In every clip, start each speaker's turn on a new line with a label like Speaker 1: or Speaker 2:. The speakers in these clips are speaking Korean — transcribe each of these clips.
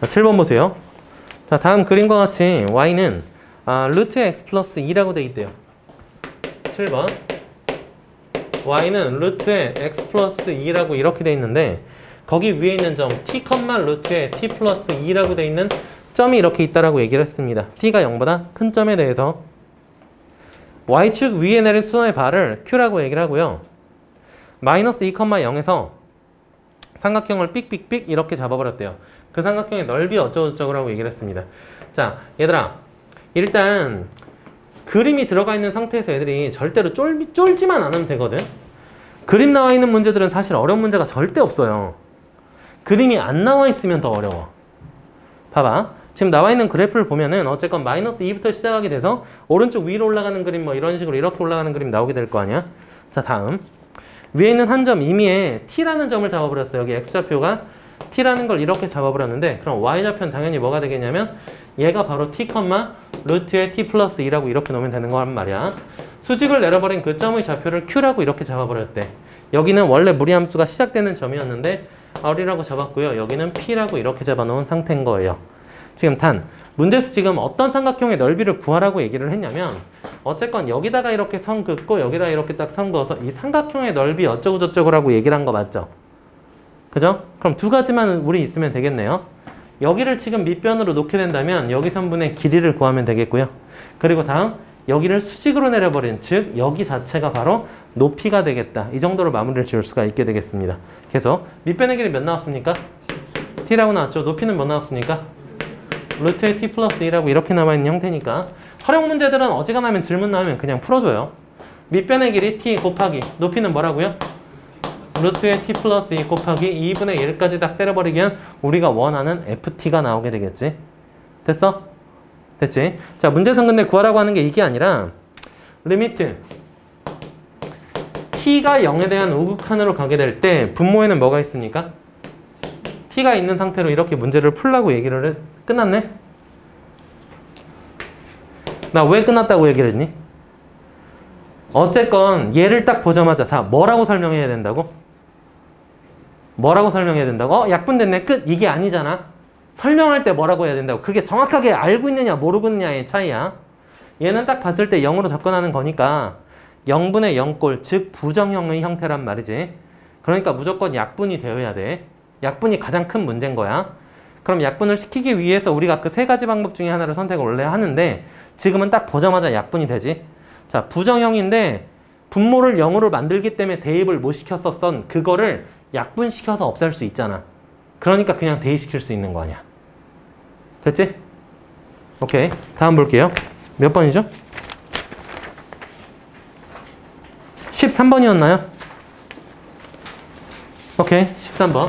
Speaker 1: 자, 7번 보세요. 자, 다음 그림과 같이 y는 루트 x 플러스 2라고 되어 있대요. 7번. y는 루트에 x 플러스 2라고 이렇게 되어 있는데 거기 위에 있는 점 t, 루트에 t 플러스 2라고 되어 있는 점이 이렇게 있다라고 얘기를 했습니다. t가 0보다 큰 점에 대해서 y축 위에 내릴 수선의 발을 q라고 얘기를 하고요. 마이너스 2, 0에서 삼각형을 삑삑삑 이렇게 잡아버렸대요. 그 삼각형의 넓이 어쩌고저쩌고라고 얘기를 했습니다. 자, 얘들아, 일단 그림이 들어가 있는 상태에서 애들이 절대로 쫄지만 않으면 되거든. 그림 나와 있는 문제들은 사실 어려운 문제가 절대 없어요. 그림이 안 나와 있으면 더 어려워. 봐봐. 지금 나와 있는 그래프를 보면은 어쨌건 마이너스 2부터 시작하게 돼서 오른쪽 위로 올라가는 그림 뭐 이런 식으로 이렇게 올라가는 그림 나오게 될 거 아니야? 자, 다음. 위에 있는 한 점 임의에 t라는 점을 잡아버렸어요. 여기 x좌표가 t라는 걸 이렇게 잡아버렸는데 그럼 y좌표는 당연히 뭐가 되겠냐면 얘가 바로 t, 루트에 t 플러스 2라고 이렇게 놓으면 되는 거란 말이야. 수직을 내려버린 그 점의 좌표를 q라고 이렇게 잡아버렸대. 여기는 원래 무리함수가 시작되는 점이었는데 r이라고 잡았고요. 여기는 p라고 이렇게 잡아놓은 상태인 거예요. 지금 단, 문제에서 지금 어떤 삼각형의 넓이를 구하라고 얘기를 했냐면 어쨌건 여기다가 이렇게 선 긋고 여기다가 이렇게 딱 선 그어서 이 삼각형의 넓이 어쩌고저쩌고라고 얘기를 한 거 맞죠? 그죠? 그럼 두 가지만 우리 있으면 되겠네요. 여기를 지금 밑변으로 놓게 된다면 여기 선분의 길이를 구하면 되겠고요. 그리고 다음 여기를 수직으로 내려버린 즉 여기 자체가 바로 높이가 되겠다. 이 정도로 마무리를 지을 수가 있게 되겠습니다. 그래서 밑변의 길이 몇 나왔습니까? t라고 나왔죠. 높이는 뭐 나왔습니까? 루트에 t 플러스 2라고 이렇게 남아있는 형태니까 활용 문제들은 어지간하면 질문 나오면 그냥 풀어줘요. 밑변의 길이 t 곱하기 높이는 뭐라고요? 루트에 t 플러스 2 곱하기 2분의 1까지 딱 때려버리면 우리가 원하는 ft가 나오게 되겠지. 됐어? 됐지? 자, 문제에서 근데 구하라고 하는 게 이게 아니라 리미트 t가 0에 대한 우극한으로 가게 될 때 분모에는 뭐가 있습니까? t가 있는 상태로 이렇게 문제를 풀라고 얘기를 해. 끝났네? 나 왜 끝났다고 얘기를 했니? 어쨌건 얘를 딱 보자마자 자, 뭐라고 설명해야 된다고? 뭐라고 설명해야 된다고? 약분됐네. 끝. 이게 아니잖아. 설명할 때 뭐라고 해야 된다고. 그게 정확하게 알고 있느냐 모르고 있느냐의 차이야. 얘는 딱 봤을 때 0으로 접근하는 거니까 0분의 0꼴 즉 부정형의 형태란 말이지. 그러니까 무조건 약분이 되어야 돼. 약분이 가장 큰 문제인 거야. 그럼 약분을 시키기 위해서 우리가 그 세 가지 방법 중에 하나를 선택을 원래 하는데 지금은 딱 보자마자 약분이 되지. 자, 부정형인데 분모를 0으로 만들기 때문에 대입을 못 시켰었던 그거를 약분시켜서 없앨 수 있잖아. 그러니까 그냥 대입시킬 수 있는 거 아니야. 됐지? 오케이. 다음 볼게요. 몇 번이죠? 13번이었나요? 오케이. 13번.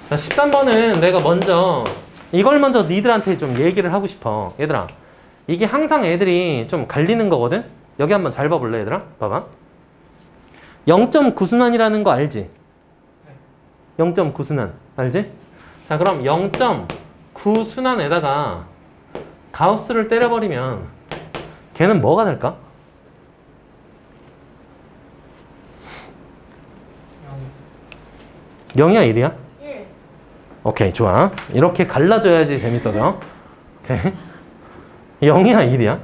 Speaker 1: 자, 13번은 내가 이걸 먼저 니들한테 좀 얘기를 하고 싶어. 얘들아, 이게 항상 애들이 좀 갈리는 거거든? 여기 한번 잘 봐볼래, 얘들아? 봐봐. 0.9순환이라는 거 알지? 0.9순환. 알지? 자, 그럼 0.9순환에다가 가우스를 때려버리면 걔는 뭐가 될까? 0이야, 1이야?
Speaker 2: 1.
Speaker 1: 오케이, 좋아. 이렇게 갈라줘야지 재밌어져. 오케이. 0이야, 1이야?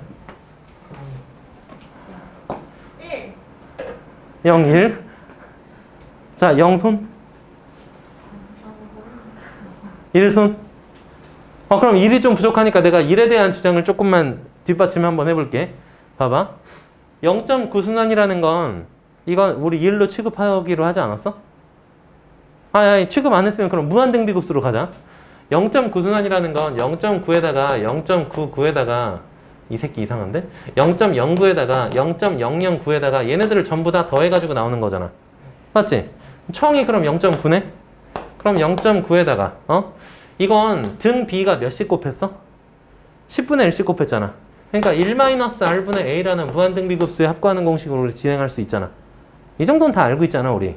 Speaker 2: 1.
Speaker 1: 0, 1. 자, 0손. 1손. 그럼 1이 좀 부족하니까 내가 1에 대한 주장을 조금만 뒷받침 한번 해볼게. 봐봐. 0.9순환이라는 건 이건 우리 1로 취급하기로 하지 않았어? 아니, 취급 안 했으면 그럼 무한등비급수로 가자. 0.9순환이라는 건 0.9에다가 0.99에다가 이 새끼 이상한데? 0.09에다가 0.009에다가 얘네들을 전부 다 더해가지고 나오는 거잖아. 맞지? 총이 그럼 0.9네? 그럼 0.9에다가 이건 등 B가 몇씩 곱했어? 10분의 1씩 곱했잖아. 그러니까 1-R분의 A라는 무한등비급수에 합구하는 공식으로 우리 진행할 수 있잖아. 이 정도는 다 알고 있잖아, 우리.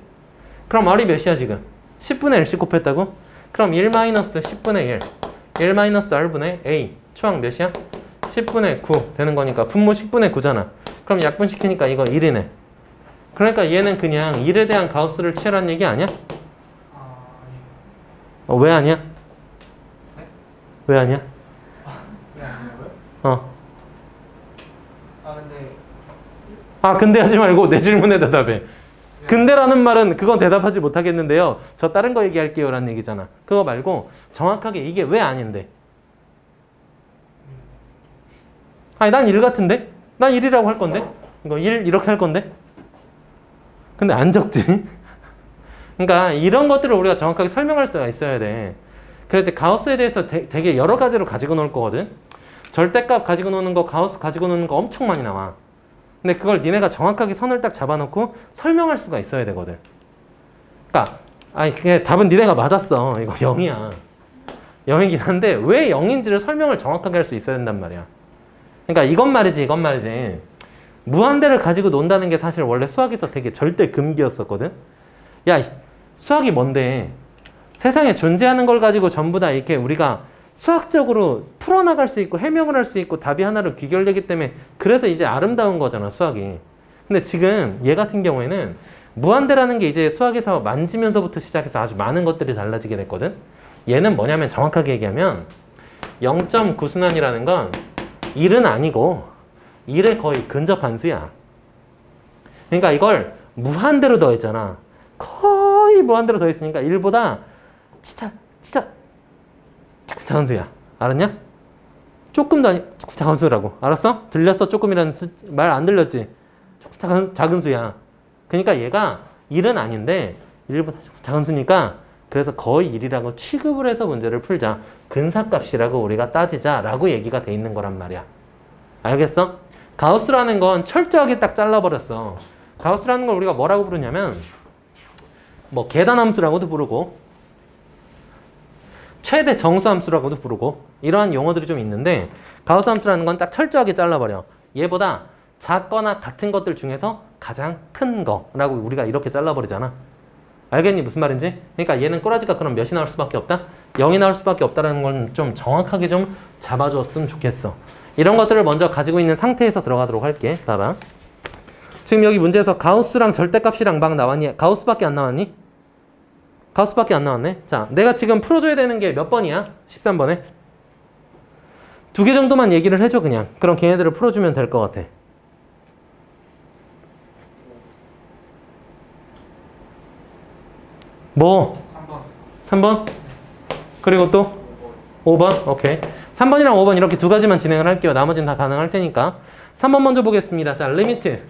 Speaker 1: 그럼 R이 몇이야, 지금? 10분의 1씩 곱했다고? 그럼 1-10분의 1. 1-R분의 A. 초항 몇이야? 10분의 9 되는 거니까 분모 10분의 9잖아. 그럼 약분시키니까 이거 1이네. 그러니까 얘는 그냥 1에 대한 가우스를 취하라는 얘기 아니야? 왜 아니야? 왜 아니야?
Speaker 2: 왜 아니냐고요?
Speaker 1: 어.
Speaker 2: 근데
Speaker 1: 근데 하지 말고 내 질문에 대답해. 근데라는 말은 그건 대답하지 못하겠는데요. 저 다른 거 얘기할게요 라는 얘기잖아. 그거 말고 정확하게 이게 왜 아닌데? 아니 난 1 같은데? 난 1이라고 할 건데? 이거 1 이렇게 할 건데? 근데 안 적지? 그러니까 이런 것들을 우리가 정확하게 설명할 수가 있어야 돼. 그래서 가우스에 대해서 되게 여러 가지로 가지고 놀 거거든. 절대값 가지고 노는 거, 가우스 가지고 노는 거 엄청 많이 나와. 근데 그걸 니네가 정확하게 선을 딱 잡아놓고 설명할 수가 있어야 되거든. 그러니까 그게 답은 니네가 맞았어. 이거 0이야. 0이긴 한데 왜 0인지를 설명을 정확하게 할 수 있어야 된단 말이야. 그러니까 이건 말이지. 무한대를 가지고 논다는 게 사실 원래 수학에서 되게 절대 금기였었거든. 야, 수학이 뭔데? 세상에 존재하는 걸 가지고 전부 다 이렇게 우리가 수학적으로 풀어나갈 수 있고 해명을 할 수 있고 답이 하나로 귀결되기 때문에 그래서 이제 아름다운 거잖아, 수학이. 근데 지금 얘 같은 경우에는 무한대라는 게 이제 수학에서 만지면서부터 시작해서 아주 많은 것들이 달라지게 됐거든. 얘는 뭐냐면 정확하게 얘기하면 0.9순환이라는 건 1은 아니고 1에 거의 근접한 수야. 그러니까 이걸 무한대로 더했잖아. 거의 무한대로 더했으니까 1보다 진짜 조금 작은 수야. 알았냐? 조금 더 아니, 조금 작은 수라고. 알았어? 들렸어? 조금이라는 말 안 들렸지? 조금 작은 수야. 그러니까 얘가 1은 아닌데 1보다 조금 작은 수니까 그래서 거의 1이라고 취급을 해서 문제를 풀자. 근사값이라고 우리가 따지자라고 얘기가 돼 있는 거란 말이야. 알겠어? 가우스라는 건 철저하게 딱 잘라버렸어. 가우스라는 걸 우리가 뭐라고 부르냐면 뭐 계단함수라고도 부르고 최대 정수함수라고도 부르고 이러한 용어들이 좀 있는데 가우스 함수라는 건 딱 철저하게 잘라버려. 얘보다 작거나 같은 것들 중에서 가장 큰 거라고 우리가 이렇게 잘라버리잖아. 알겠니? 무슨 말인지? 그러니까 얘는 꼬라지가 그럼 몇이 나올 수밖에 없다? 0이 나올 수밖에 없다는 건 좀 정확하게 좀 잡아줬으면 좋겠어. 이런 것들을 먼저 가지고 있는 상태에서 들어가도록 할게. 봐봐. 지금 여기 문제에서 가우스랑 절대값이랑 막 나왔니? 가우스밖에 안 나왔니? 가우스밖에 안 나왔네. 자, 내가 지금 풀어줘야 되는 게 몇 번이야? 13번에. 2개 정도만 얘기를 해줘 그냥. 그럼 걔네들을 풀어주면 될 것 같아. 뭐? 3번? 그리고 또? 5번? 오케이. 3번이랑 5번 이렇게 두 가지만 진행을 할게요. 나머지는 다 가능할 테니까. 3번 먼저 보겠습니다. 자, 리미트.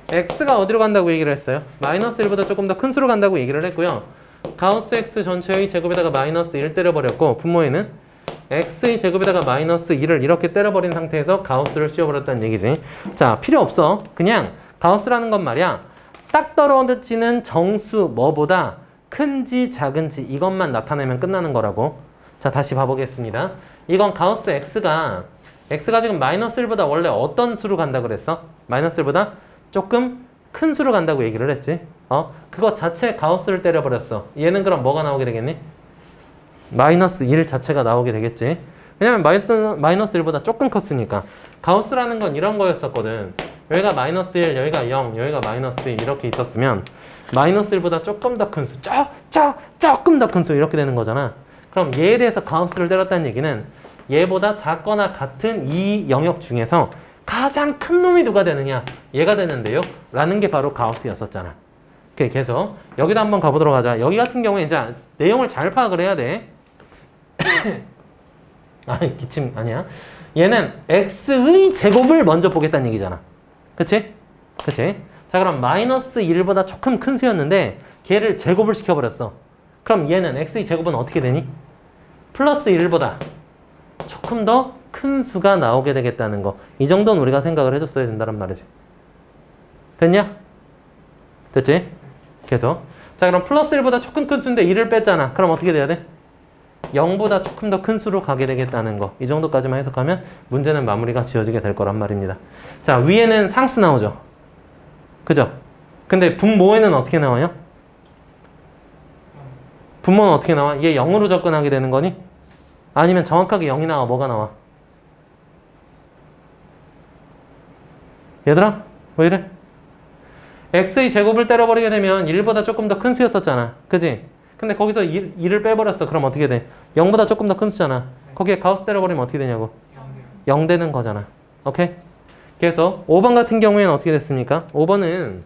Speaker 1: x가 어디로 간다고 얘기를 했어요? 마이너스 1보다 조금 더 큰 수로 간다고 얘기를 했고요. 가우스 x 전체의 제곱에다가 마이너스 1 때려버렸고 분모에는 x의 제곱에다가 마이너스 1을 이렇게 때려버린 상태에서 가우스를 씌워버렸다는 얘기지. 자, 필요 없어. 그냥 가우스라는 건 말이야. 딱 떨어지는 정수 뭐보다 큰지 작은지 이것만 나타내면 끝나는 거라고. 자, 다시 봐보겠습니다. 이건 가우스 x가 지금 마이너스 1보다 원래 어떤 수로 간다 그랬어? 마이너스 1보다 조금 큰 수로 간다고 얘기를 했지. 그거 자체 가우스를 때려버렸어. 얘는 그럼 뭐가 나오게 되겠니? 마이너스 1 자체가 나오게 되겠지. 왜냐면 마이너스 1보다 조금 컸으니까. 가우스라는 건 이런 거였었거든. 여기가 마이너스 1, 여기가 0, 여기가 마이너스 1 이렇게 있었으면 마이너스 1보다 조금 더 큰 수, 조금 더 큰 수 이렇게 되는 거잖아. 그럼 얘에 대해서 가우스를 때렸다는 얘기는 얘보다 작거나 같은 이 영역 중에서 가장 큰 놈이 누가 되느냐? 얘가 되는데요. 라는 게 바로 가우스였었잖아. 오케이, 계속 여기도 한번 가보도록 하자. 여기 같은 경우에 이제 내용을 잘 파악을 해야 돼. 기침 아니야. 얘는 x의 제곱을 먼저 보겠다는 얘기잖아. 그치? 자, 그럼 마이너스 1보다 조금 큰 수였는데 걔를 제곱을 시켜버렸어. 그럼 얘는 x의 제곱은 어떻게 되니? 플러스 1보다 조금 더 큰 수가 나오게 되겠다는 거. 이 정도는 우리가 생각을 해줬어야 된다는 말이지. 됐냐? 됐지? 계속. 자, 그럼 플러스 1보다 조금 큰 수인데 1을 뺐잖아. 그럼 어떻게 돼야 돼? 0보다 조금 더 큰 수로 가게 되겠다는 거. 이 정도까지만 해석하면 문제는 마무리가 지어지게 될 거란 말입니다. 자, 위에는 상수 나오죠. 그죠? 근데 분모에는 어떻게 나와요? 분모는 어떻게 나와? 얘 0으로 접근하게 되는 거니? 아니면 정확하게 0이 나와? 뭐가 나와? 얘들아? 왜 이래? x의 제곱을 때려버리게 되면 1보다 조금 더 큰 수였었잖아. 그지? 근데 거기서 1을 빼버렸어. 그럼 어떻게 돼? 0보다 조금 더 큰 수잖아. 거기에 가우스 때려버리면 어떻게 되냐고.
Speaker 2: 0이요.
Speaker 1: 0 되는 거잖아. 오케이? 그래서 5번 같은 경우에는 어떻게 됐습니까? 5번은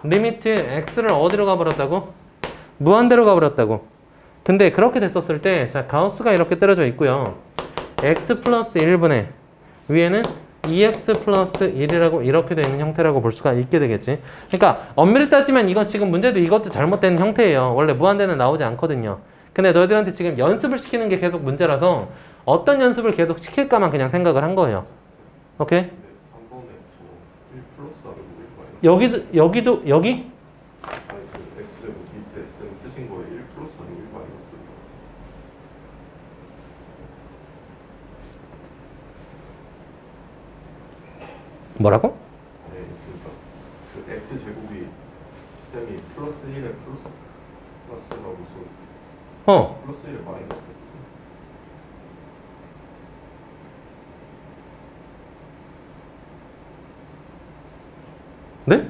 Speaker 1: 리미트 x를 어디로 가버렸다고? 무한대로 가버렸다고. 근데 그렇게 됐었을 때 자 가우스가 이렇게 때려져 있고요. x 플러스 1분의 위에는 2x 플러스 1이라고 이렇게 되는 형태라고 볼 수가 있게 되겠지. 그러니까 엄밀히 따지면 이건 지금 문제도 이것도 잘못된 형태예요. 원래 무한대는 나오지 않거든요. 근데 너희들한테 지금 연습을 시키는 게 계속 문제라서 어떤 연습을 계속 시킬까만 그냥 생각을 한 거예요. 오케이?
Speaker 3: 3번에 저1 플러스 아니고 1 마이너스.
Speaker 1: 여기?
Speaker 3: 아니 그 x제곱 밑에 쌤 쓰신 거에 1 플러스 아니고 1 마이너스.
Speaker 1: 뭐라고?
Speaker 3: 네, 그러니까 그 x제곱이 쌤이 플러스 1에 플러스라고 써. 플러스 1에 마이너스.
Speaker 1: 네?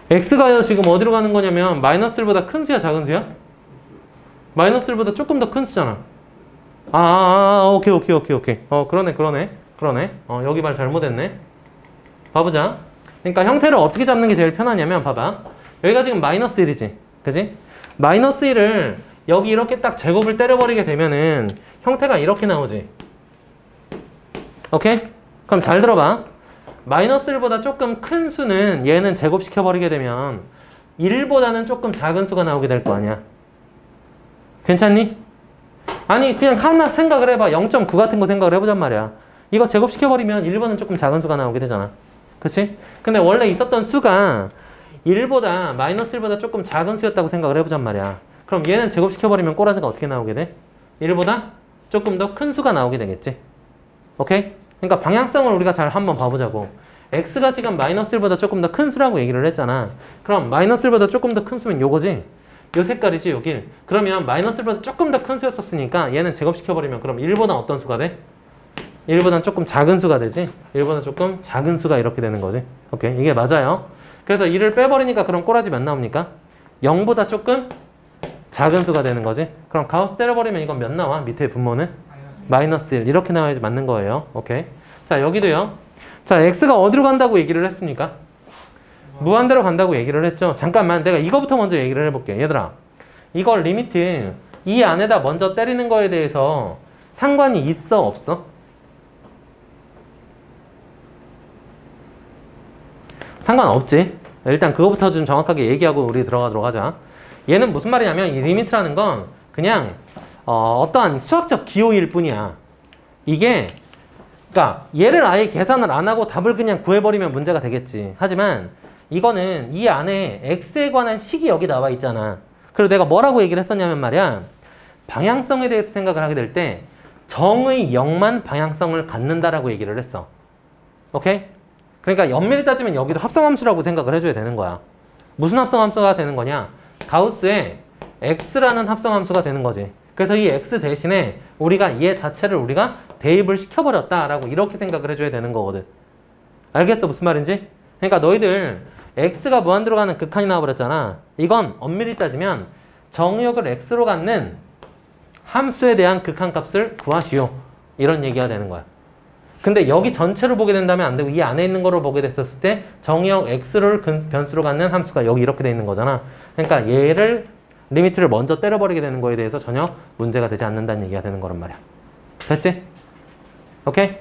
Speaker 1: x가요 지금 어디로 가는 거냐면 마이너스 1보다 큰 수야 작은 수야? 마이너스 1보다 조금 더 큰 수잖아. 오케이. 그러네. 여기 말 잘못했네. 봐보자. 그러니까 형태를 어떻게 잡는 게 제일 편하냐면 봐봐. 여기가 지금 마이너스 1이지. 그지? 마이너스 1을 여기 이렇게 딱 제곱을 때려버리게 되면은 형태가 이렇게 나오지. 오케이? 그럼 잘 들어봐. 마이너스 1보다 조금 큰 수는 얘는 제곱시켜버리게 되면 1보다는 조금 작은 수가 나오게 될 거 아니야. 괜찮니? 아니 그냥 하나 생각을 해봐. 0.9 같은 거 생각을 해보잔 말이야. 이거 제곱시켜버리면 1보다는 조금 작은 수가 나오게 되잖아. 그치? 근데 원래 있었던 수가 1보다 마이너스 1보다 조금 작은 수였다고 생각을 해보잔 말이야. 그럼 얘는 제곱시켜버리면 꼬라지가 어떻게 나오게 돼? 1보다 조금 더 큰 수가 나오게 되겠지. 오케이? 그러니까 방향성을 우리가 잘 한번 봐보자고. x가 지금 마이너스 1보다 조금 더 큰 수라고 얘기를 했잖아. 그럼 마이너스 1보다 조금 더 큰 수면 요거지? 요 색깔이지 여기. 그러면 마이너스 1보다 조금 더 큰 수였었으니까 얘는 제곱시켜버리면 그럼 1보다 어떤 수가 돼? 1보다 조금 작은 수가 되지? 1보다 조금 작은 수가 이렇게 되는 거지. 오케이, 이게 맞아요. 그래서 1을 빼버리니까 그럼 꼬라지 몇 나옵니까? 0보다 조금 작은 수가 되는 거지. 그럼 가우스 때려버리면 이건 몇 나와? 밑에 분모는? 마이너스 1 이렇게 나와야지 맞는 거예요. 오케이. 자 여기도요. 자 x가 어디로 간다고 얘기를 했습니까? 무한대로 간다고 얘기를 했죠. 잠깐만 내가 이거부터 먼저 얘기를 해볼게. 얘들아 이걸 리미트 이 안에다 먼저 때리는 거에 대해서 상관이 있어 없어? 상관없지. 일단 그거부터 좀 정확하게 얘기하고 우리 들어가도록 하자. 얘는 무슨 말이냐면 이 리미트라는 건 그냥 어떠한 수학적 기호일 뿐이야. 이게 그러니까 얘를 아예 계산을 안 하고 답을 그냥 구해버리면 문제가 되겠지. 하지만 이거는 이 안에 x에 관한 식이 여기 나와 있잖아. 그리고 내가 뭐라고 얘기를 했었냐면 말이야. 방향성에 대해서 생각을 하게 될 때 정의 0만 방향성을 갖는다라고 얘기를 했어. 오케이? 그러니까 엄밀히 따지면 여기도 합성함수라고 생각을 해줘야 되는 거야. 무슨 합성함수가 되는 거냐? 가우스의 x라는 합성함수가 되는 거지. 그래서 이 x 대신에 우리가 얘 자체를 우리가 대입을 시켜버렸다라고 이렇게 생각을 해줘야 되는 거거든. 알겠어? 무슨 말인지? 그러니까 너희들 x가 무한대로 가는 극한이 나와버렸잖아. 이건 엄밀히 따지면 정의역을 x로 갖는 함수에 대한 극한값을 구하시오. 이런 얘기가 되는 거야. 근데 여기 전체로 보게 된다면 안 되고 이 안에 있는 거로 보게 됐었을 때 정의역 x를 변수로 갖는 함수가 여기 이렇게 돼 있는 거잖아. 그러니까 얘를 리미트를 먼저 때려버리게 되는 거에 대해서 전혀 문제가 되지 않는다는 얘기가 되는 거란 말이야. 됐지? 오케이?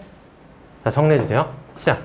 Speaker 1: 자 정리해주세요. 시작.